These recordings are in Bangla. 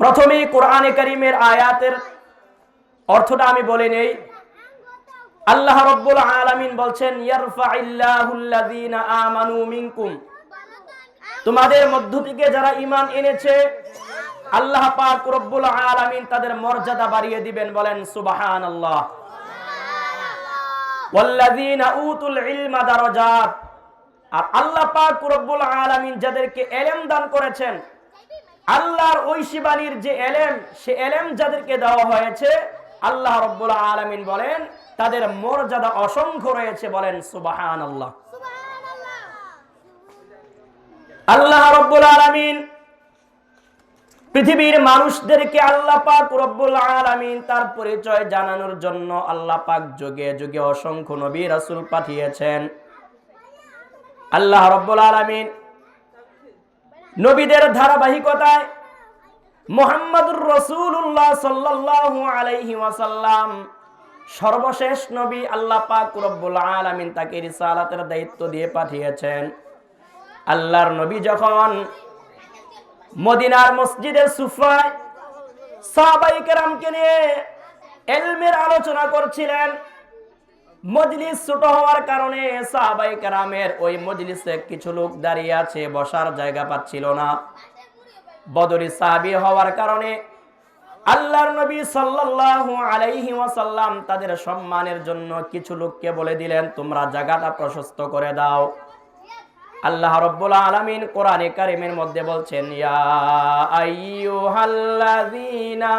প্রথমেই কোরআনে কারীমের আয়াতের অর্থটা আমি বলে নেই। আল্লাহ রাব্বুল আলামিন বলছেন, ইয়ারফাইল্লাহুল্লাযীনা আমানু মিনকুম, তোমাদের মধ্য থেকে যারা ঈমান এনেছে আল্লাহ পাক রব্বুল আলামিন তাদের মর্যাদা বাড়িয়ে দিবেন। বলেন সুবহানাল্লাহ। ওয়াল্লাযীনা উতুল ইলমা দারাজাত, আর আল্লাহ পাক রব্বুল আলামিন যাদেরকে ইলম দান করেছেন, আল্লাহর ঐশীবাণীর যে ইলম, সে ইলম যাদেরকে দেওয়া হয়েছে, আল্লাহ রাব্বুল আলামিন বলেন তাদের মর্যাদা অসংখ্য রয়েছে। বলেন সুবহানাল্লাহ। আল্লাহ রাব্বুল আলামিন পৃথিবীর মানুষদেরকে আল্লাহ পাক রব্বুল আলামিন তার পরিচয় জানানোর জন্য আল্লাহ পাক যুগে যুগে অসংখ্য নবী রাসূল পাঠিয়েছেন। আল্লাহ রাব্বুল আলামিন নবীদের ধারাবাহিকতায় মুহাম্মদুর রাসূলুল্লাহ সাল্লাল্লাহু আলাইহি ওয়াসাল্লাম সর্বশেষ নবী। আল্লাহ পাক রব্বুল আলামিন তাকে রিসালাতের দায়িত্ব দিয়ে পাঠিয়েছেন। আল্লাহর নবী যখন মদিনার মসজিদের সুফায় সাহাবায়ে কেরামকে নিয়ে ইলমের আলোচনা করছিলেন, মজলিস ছোট হওয়ার কারণে সাহাবায়ে কেরামের ওই মজলিসে কিছু লোক দাঁড়িয়ে আছে, বসার জায়গা পাচ্ছিল না। বদরি সাহাবী হওয়ার কারণে আল্লাহর নবী সাল্লাল্লাহু আলাইহি ওয়াসাল্লাম তাদের সম্মানের জন্য কিছু লোককে বলে দিলেন, তোমরা জায়গাটা প্রশস্ত করে দাও। আল্লাহ রাব্বুল আলামিন কোরআনে কারীমের মধ্যে বলছেন, ইয়া আইয়ুহাল্লাযীনা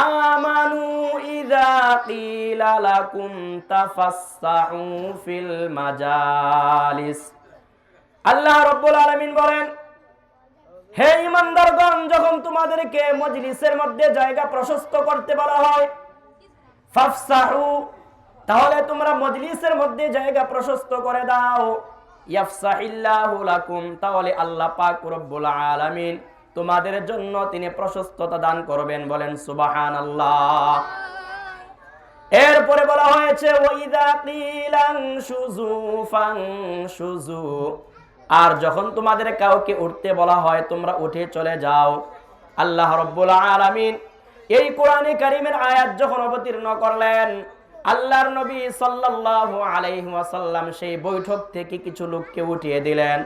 আমানু ইযা কিলা লাকুম তাফাসসাহু ফিল মাজালিস। আল্লাহ রাব্বুল আলামিন বলেন, হে ঈমানদারগণ, যখন তোমাদেরকে মজলিসের মধ্যে জায়গা প্রশস্ত করতে বলা হয়, ফাফসাহু, তাহলে তোমরা মজলিসের মধ্যে জায়গা প্রশস্ত করে দাও। ইয়াফসাহিল্লাহু লাকুম, তাহলে আল্লাহ পাক রব্বুল আলামিন তোমাদের জন্য তিনি প্রশস্ততা দান করবেন। বলেন সুবহানাল্লাহ। এরপরে বলা হয়েছে, ওয়াইদা কিলান শুযু ফানশুযু, আর যখন তোমাদের কাউকে উঠতে বলা হয় তোমরা উঠে চলে যাও। আল্লাহ রাব্বুল আলামিন এই কোরআনে কারীমের আয়াত যখন অবতীর্ণ করলেন, আল্লাহর নবী সাল্লাল্লাহু আলাইহি ওয়াসাল্লাম সেই বৈঠক থেকে কিছু লোককে উঠিয়ে দিলেন।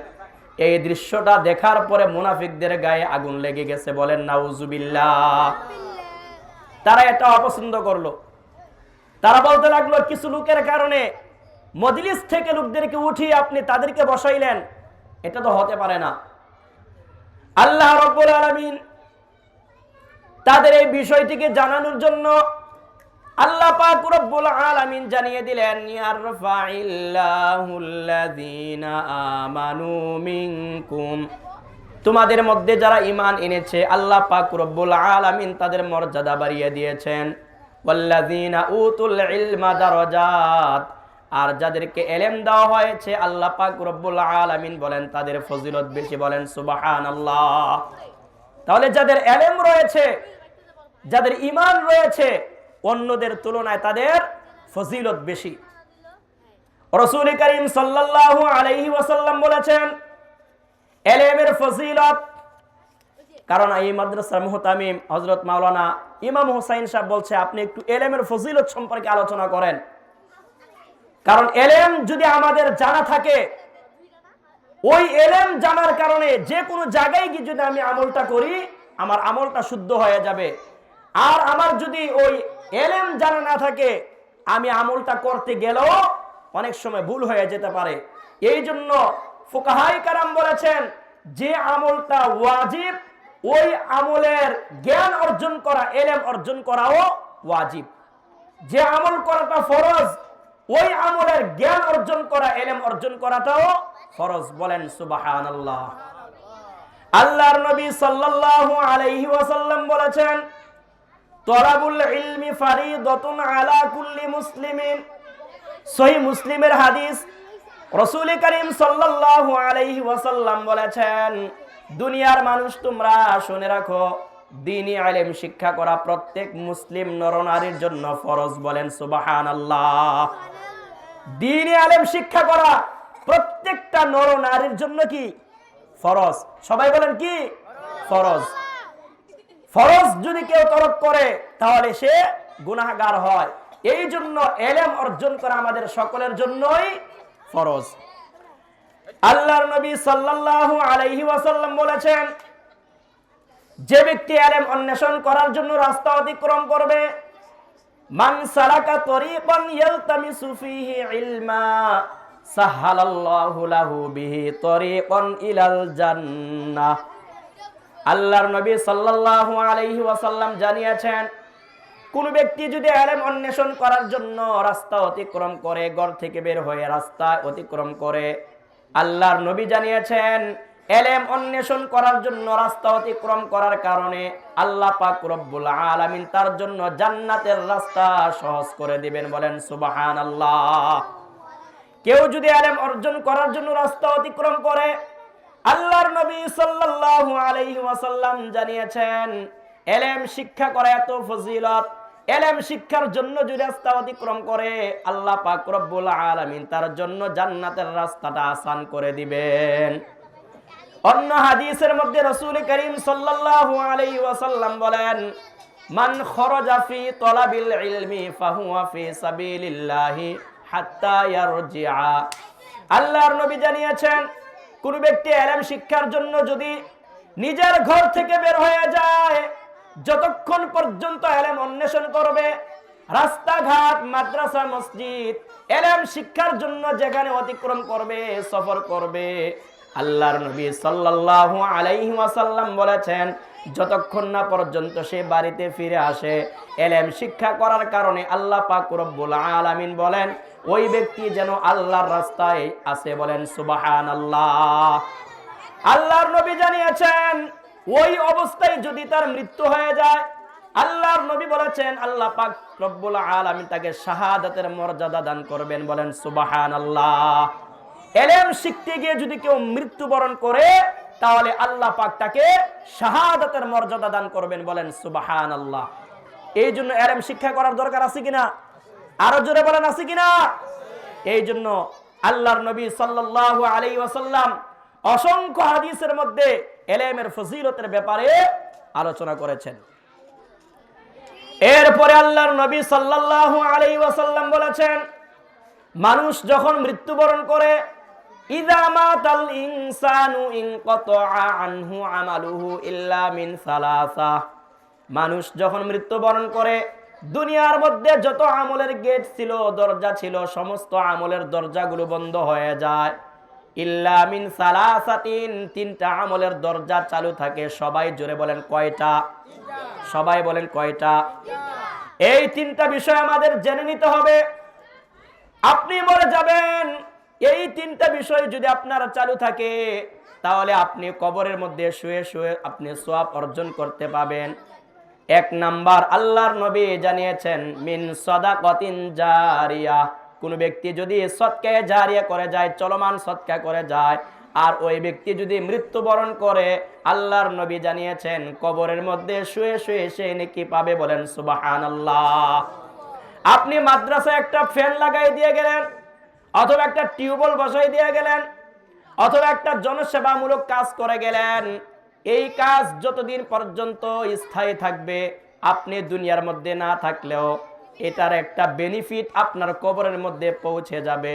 এই দৃশ্যটা দেখার পরে মুনাফিকদের গায়ে আগুন লেগে গেছে। বলেন নাউজুবিল্লাহ। তারা এটা অপছন্দ করলো। তারা বলতে লাগলো, কিছু লোকের কারণে মজলিস থেকে লোকদেরকে উঠিয়ে আপনি তাদেরকে বসাইলেন, এটা তো হতে পারে না। আল্লাহ রাব্বুল আলামিন তাদের এই বিষয়টিকে জানানোর জন্য আল্লাহ পাক রব্বুল আলামিন জানিয়ে দিলেন, ইয়ারফাইল্লাহুল্লাযীনা আমানু মিনকুম, তোমাদের মধ্যে যারা ঈমান এনেছে আল্লাহ পাক রব্বুল আলামিন তাদের মর্যাদা বাড়িয়ে দিয়েছেন। ওয়াল্লাযীনা উতুল ইলমা দারাজাত, আর যাদেরকে ইলম দেওয়া হয়েছে আল্লাহ পাক রব্বুল আলামিন বলেন তাদের ফজিলত বেশি। বলেন সুবহানাল্লাহ। তাহলে যাদের ইলম রয়েছে, যাদের ঈমান রয়েছে, অন্যদের তুলনায় তাদের ফজিলত বেশি। রাসূল করিম সাল্লাল্লাহু আলাইহি ওয়াসাল্লাম বলেছেন ইলমের ফজিলত, কারণ এই মাদ্রাসার মুহতামিম হযরত মাওলানা ইমাম হোসাইন সাহেব বলছে আপনি একটু ইলমের ফজিলত সম্পর্কে আলোচনা করেন। কারণ ইলম যদি আমাদের জানা থাকে, ওই ইলম জানার কারণে যে কোনো জায়গায় গিয়ে যদি আমি আমলটা করি, আমার আমলটা শুদ্ধ হয়ে যাবে। আর আমার যদি ওই ইলম জানা না থাকে, আমি আমলটা করতে গেলেও অনেক সময় ভুল হয়ে যেতে পারে। এই জন্য ফুকাহায়ে কেরাম বলেছেন, যে আমলটা ওয়াজিব, ওই আমলের জ্ঞান অর্জন করা, ইলম অর্জন করাও ওয়াজিব। যে আমল করাটা ফরজ, ওই আমলের জ্ঞান অর্জন করা, ইলম অর্জন করাটাও ফরজ। বলেন সুবহানাল্লাহ। আল্লাহর নবী সাল্লাল্লাহু আলাইহি ওয়াসাল্লাম বলেছেন, তলাবুল ইলমি ফারিদাতুন আলা কুল্লি মুসলিমিন। সহিহ মুসলিমের হাদিস। রাসূল করিম সাল্লাল্লাহু আলাইহি ওয়াসাল্লাম বলেছেন, দুনিয়ার মানুষ তোমরা শুনে রাখো, দ্বীনি ইলম শিক্ষা করা প্রত্যেক মুসলিম নরনারীর জন্য ফরজ। বলেন সুবহানাল্লাহ। দ্বীনি ইলম শিক্ষা করা প্রত্যেকটা নরনারীর জন্য কি? ফরজ। সবাই বলেন কি? ফরজ। ফরজ যদি কেউ তরক করে তাহলে সে গুনাহগার হয়। এই জন্য ইলম অর্জন করা আমাদের সকলের জন্যই ফরজ। আল্লাহর নবী সাল্লাল্লাহু আলাইহি ওয়াসাল্লাম বলেছেন, যে ব্যক্তি ইলম অন্বেষণ করার জন্য রাস্তা অতিক্রম করবে, মান সালাকা তরিকান ইয়ালতামিসু ফীহি ইলমা সাহালাল্লাহু লাহু বিহি তরিকান ইলাল জান্নাহ। আল্লাহর নবী সাল্লাল্লাহু আলাইহি ওয়াসাল্লাম জানিয়েছেন, কোন ব্যক্তি যদি ইলম অন্বেষণ করার জন্য রাস্তা অতিক্রম করে, ঘর থেকে বের হয়ে রাস্তা অতিক্রম করে, আল্লাহর নবী জানিয়েছেন ইলম অন্বেষণ করার জন্য রাস্তা অতিক্রম করার কারণে আল্লাহ পাক রব্বুল আলামিন তার জন্য জান্নাতের রাস্তা সহজ করে দিবেন। বলেন সুবহানাল্লাহ। কেউ যদি ইলম অর্জন করার জন্য রাস্তা অতিক্রম করে, আল্লাহর নবী সাল্লাল্লাহু আলাইহি ওয়াসাল্লাম জানিয়েছেন ইলম শিক্ষা করা এত ফজিলত, ইলম শিক্ষার জন্য যদি রাস্তা অতিক্রম করে আল্লাহ পাক রব্বুল আলামিন তার জন্য জান্নাতের রাস্তাটা আসান করে দিবেন। অন্য হাদিসের মধ্যে রাসূল করিম সাল্লাল্লাহু আলাইহি ওয়াসাল্লাম বলেন, মান খরাজা ফি তলাবিল ইলমি ফাহুয়া ফি সাবিলিল্লাহি হাত্তা ইয়ারজিআ। আল্লাহর নবী জানিয়েছেন, কোন ব্যক্তি ইলম শিক্ষার জন্য যদি নিজের ঘর থেকে বের হয়ে যায়, যতক্ষণ পর্যন্ত ইলম অন্বেষণ করবে, রাস্তাঘাট, মাদ্রাসা, মসজিদ, ইলম শিক্ষার জন্য যেখানে অতিক্রম করবে, সফর করবে, আল্লাহর নবী সাল্লাল্লাহু আলাইহি ওয়াসাল্লাম বলেছেন যতক্ষণ না পর্যন্ত সে বাড়িতে ফিরে আসে ইলম শিক্ষা করার কারণে আল্লাহ পাক রব্বুল আলামিন বলেন ওই ব্যক্তি যেন আল্লাহর রাস্তায় আছে। বলেন সুবহানাল্লাহ। আল্লাহর নবী জানিয়েছেন ওই অবস্থায় যদি তার মৃত্যু হয়ে যায়, আল্লাহর নবী বলেছেন আল্লাহ পাক রব্বুল আলামিন তাকে শাহাদাতের মর্যাদা দান করবেন। বলেন সুবহানাল্লাহ। ইলম শিখতে গিয়ে যদি কেউ মৃত্যুবরণ করে তাহলে আল্লাহ পাক তাকে শাহাদাতের মর্যাদা দান করবেন। বলেন সুবহানাল্লাহ। এই জন্য ইলম শিক্ষা করার দরকার আছে কিনা? আরো জোরে বলেন আছে কিনা? এই জন্য আল্লাহর নবী সাল্লাল্লাহু আলাইহি ওয়াসাল্লাম অসংখ্য হাদিসের মধ্যে ইলমের ফজিলতের ব্যাপারে আলোচনা করেছেন। এরপরে আল্লাহর নবী সাল্লাল্লাহু আলাইহি ওয়াসাল্লাম বলেছেন, মানুষ যখন মৃত্যুবরণ করে, ইযা মাতাল ইনসানু ইনকাতাআ আনহু আমালুহু ইল্লা মিন সালাসা। মানুষ যখন মৃত্যুবরণ করে, দুনিয়ার মধ্যে যত আমলের গেট ছিল, দরজা ছিল, সমস্ত আমলের দরজাগুলো বন্ধ হয়ে যায়। ইল্লা মিন সালাসাতিন, তিনটা আমলের দরজা চালু থাকে। সবাই জোরে বলেন কয়টা? সবাই বলেন কয়টা? এই তিনটা বিষয় আমাদের জেনে নিতে হবে। আপনি মরে যাবেন, এই তিনটা বিষয় যদি আপনার চালু থাকে তাহলে আপনি কবরের মধ্যে শুয়ে শুয়ে আপনি সওয়াব অর্জন করতে পাবেন। এক নাম্বার, আল্লাহর নবী জানিয়েছেন মিন সাদাকাতিন জারিয়া। কোন ব্যক্তি যদি সদকায়ে জারিয়া করে যায়, চলমান সদকা করে যায়, আর ওই ব্যক্তি যদি মৃত্যুবরণ করে, আল্লাহর নবী জানিয়েছেন কবরের মধ্যে শুয়ে শুয়ে সে নেকি পাবে। বলেন সুবহানাল্লাহ। আপনি মাদ্রাসায় একটা ফ্যান লাগাই দিয়ে গেলেন, অথবা একটা টিউবওয়েল বসাই দিয়ে গেলেন, অথবা একটা জনসেবামূলক কাজ করে গেলেন, এই কাজ যতদিন পর্যন্ত স্থায়ী থাকবে, আপনি দুনিয়ার মধ্যে না থাকলেও এটার একটা বেনিফিট আপনার কবরের মধ্যে পৌঁছে যাবে।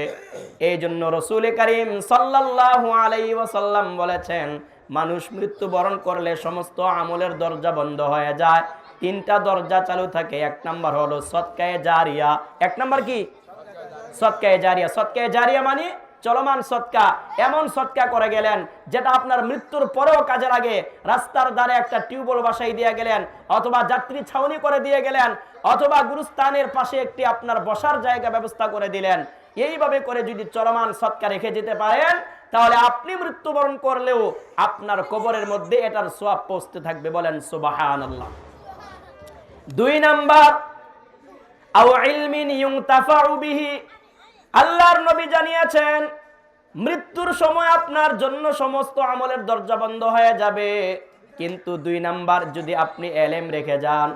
এই জন্য রাসূল করিম সাল্লাল্লাহু আলাইহি ওয়াসাল্লাম বলেছেন, মানুষ মৃত্যুবরণ করলে সমস্ত আমলের দরজা বন্ধ হয়ে যায়, তিনটা দরজা চালু থাকে। এক নাম্বার হলো সদকায়ে জারিয়া। এক নাম্বার কি? সদকায়ে জারিয়া। সদকায়ে জারিয়া মানে চলমান সদকা। এমন সদকা করে গেলেন যেটা আপনার মৃত্যুর পরেও কাজে লাগে। রাস্তার ধারে একটা টিউবওয়েল বসাই দিয়ে গেলেন, অথবা যাত্রী ছাউনি করে দিয়ে গেলেন, অথবা গুরুস্থানের পাশে একটি আপনার বসার জায়গা ব্যবস্থা করে দিলেন। এইভাবে করে যদি চলমান সদকা রেখে যেতে পারেন তাহলে আপনি মৃত্যুবরণ করলেও আপনার কবরের মধ্যে এটার সওয়াব পৌঁছতে থাকবে। বলেন সুবহানাল্লাহ। দুই নাম্বার, আও ইলমিন ইউনতাফাউ বিহি। আল্লাহর নবী জানিয়েছেন মৃত্যুর সময় আপনার জন্য সমস্ত আমলের দরজা বন্ধ হয়ে যাবে, কিন্তু দুই নাম্বার, যদি আপনি ইলম রেখে যান,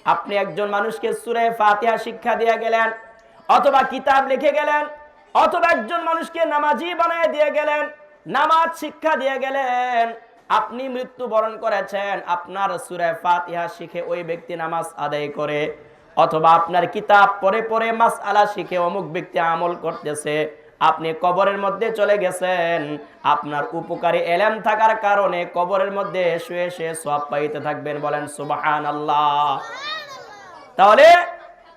আপনি একজন মানুষকে সূরা ফাতিহা শিক্ষা দিয়ে গেলেন, অথবা কিতাব লিখে গেলেন, অথবা একজন মানুষকে নামাজি বানিয়ে দিয়ে গেলেন, নামাজ শিক্ষা দিয়ে গেলেন, আপনি মৃত্যুবরণ করেছেন, আপনার সূরা ফাতিহা শিখে ওই ব্যক্তি নামাজ আদায় করে, অথবা আপনার কিতাব পড়ে পড়ে মাসআলা শিখে অমুক ব্যক্তি আমল করতেছে, আপনি কবরের মধ্যে চলে গেছেন, আপনার উপকারী ইলম থাকার কারণে কবরের মধ্যে শুয়ে শুয়ে সওয়াব পাইতে থাকবেন। বলেন সুবহানাল্লাহ। তাহলে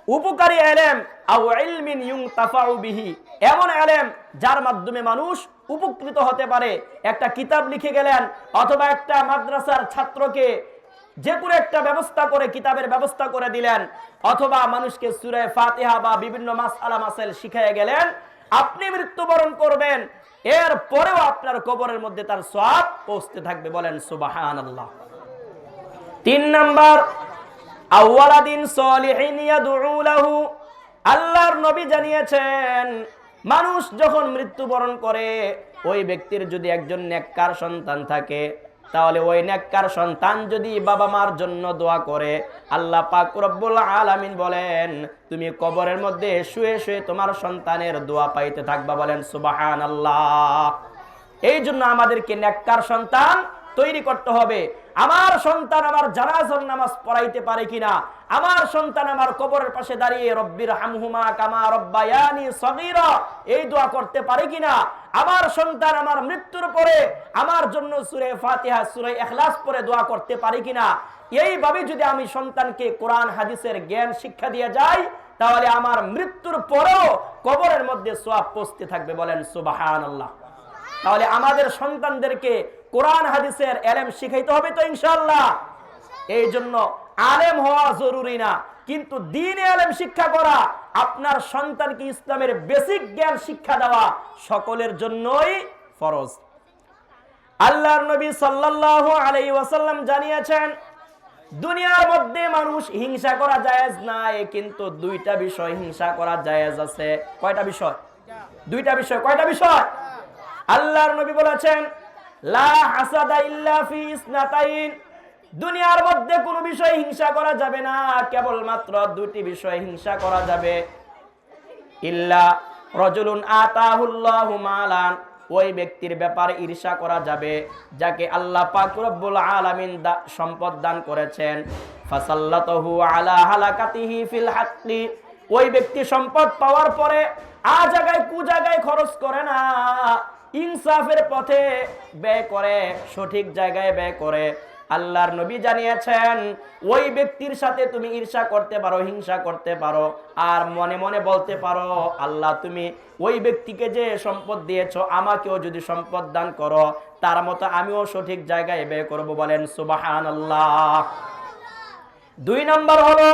উপকারী ইলম আও ইলমিন ইউনতাফাউ বিহি, এমন ইলম যার মাধ্যমে মানুষ উপকৃত হতে পারে। একটা কিতাব লিখে গেলেন, অথবা একটা মাদ্রাসার ছাত্রকে যে কোনো একটা ব্যবস্থা করে কিতাবের ব্যবস্থা করে দিলেন, অথবা মানুষকে সূরা ফাতিহা বা বিভিন্ন মাসআলা মাসাইল শিখিয়ে গেলেন, আপনি মৃত্যুবরণ করবেন, এর পরেও আপনার কবরের মধ্যে তার সওয়াব পৌঁছতে থাকবে। বলেন সুবহানাল্লাহ। 3 নাম্বার, আওয়ালাদিন সলিহিন ইয়াদউ লাহু, আল্লাহর নবী জানিয়েছেন মানুষ যখন মৃত্যুবরণ করে ওই ব্যক্তির যদি একজন নেককার সন্তান থাকে, তাহলে ওই নেককার সন্তান যদি বাবা মার জন্য দোয়া করে, আল্লাহ পাক রব্বুল আলামিন বলেন তুমি কবরের মধ্যে শুয়ে শুয়ে তোমার সন্তানের দোয়া পাইতে থাকবা। বলেন সুবহানাল্লাহ। এই জন্য আমাদেরকে নেককার সন্তান তৈরি করতে হবে। আমার সন্তান আমার জানাজার নামাজ পড়াইতে পারে কিনা, আমার সন্তান আমার কবরের পাশে দাঁড়িয়ে রব্বির হামহুমা কামা রব্বায়ানি সগীরা এই দোয়া করতে পারে কিনা, আমার সন্তান আমার মৃত্যুর পরে আমার জন্য সূরা ফাতিহা সূরা ইখলাস পড়ে দোয়া করতে পারে কিনা, এইভাবে যদি আমি সন্তানকে কোরআন হাদিসের জ্ঞান শিক্ষা দিয়ে যাই, তাহলে আমার মৃত্যুর পরেও কবরের মধ্যে সওয়াব পৌঁছতে থাকবে। বলেন সুবহানাল্লাহ। তাহলে আমাদের সন্তানদেরকে কোরআন হাদিসের ইলম শিখাইতে হবে তো ইনশাআল্লাহ। এই জন্য আলেম হওয়া জরুরি না, কিন্তু দ্বীন ইলম শিক্ষা করা, আপনার সন্তানকে ইসলামের বেসিক জ্ঞান শিক্ষা দেওয়া সকলের জন্যই ফরজ। আল্লাহর নবী সাল্লাল্লাহু আলাইহি ওয়াসাল্লাম জানিয়েছেন দুনিয়ার মধ্যে মানুষ হিংসা করা জায়েজ নাই, কিন্তু দুইটা বিষয় হিংসা করা জায়েজ আছে। কয়টা বিষয়? দুইটা বিষয়। কয়টা বিষয়? আল্লাহর নবী বলেছেন লা হাসাদা ইল্লা ফি ইসনাতাইন, দুনিয়ার মধ্যে কোনো বিষয় হিংসা করা যাবে না, কেবলমাত্র দুটি বিষয় হিংসা করা যাবে। ইল্লা রাজুলুন আতাহুল্লাহু মালান, ওই ব্যক্তির ব্যাপারে ঈর্ষা করা যাবে যাকে আল্লাহ পাক রব্বুল আলামিন সম্পদ দান করেছেন, ফাসাল্লাতাহু আলা হালাকাতিহি ফিল হাক্কি, ওই ব্যক্তি সম্পদ পাওয়ার পরে আ জায়গায় কু জায়গায় খরচ করে না, ইনসাফের পথে ব্যয় করে, সঠিক জায়গায় ব্যয় করে। আল্লাহর নবী জানিয়েছেন ওই ব্যক্তির সাথে তুমি ঈর্ষা করতে পারো, হিংসা করতে পারো, আর মনে মনে বলতে পারো আল্লাহ তুমি ওই ব্যক্তিকে যে সম্পদ দিয়েছো আমাকেও যদি সম্পদ দান করো, তার মতো আমিও সঠিক জায়গায় ব্যয় করব। বলেন সুবহানাল্লাহ। 2 নম্বর হলো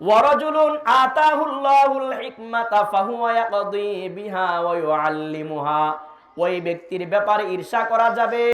ওয়ারাজুলুন আতাহুল্লাহুল হিকমাতা ফাহুয়া ইয়াকদি বিহা ওয়া ইউআল্লিমুহা, ওই ব্যক্তির ব্যাপারে ঈর্ষা করা যাবে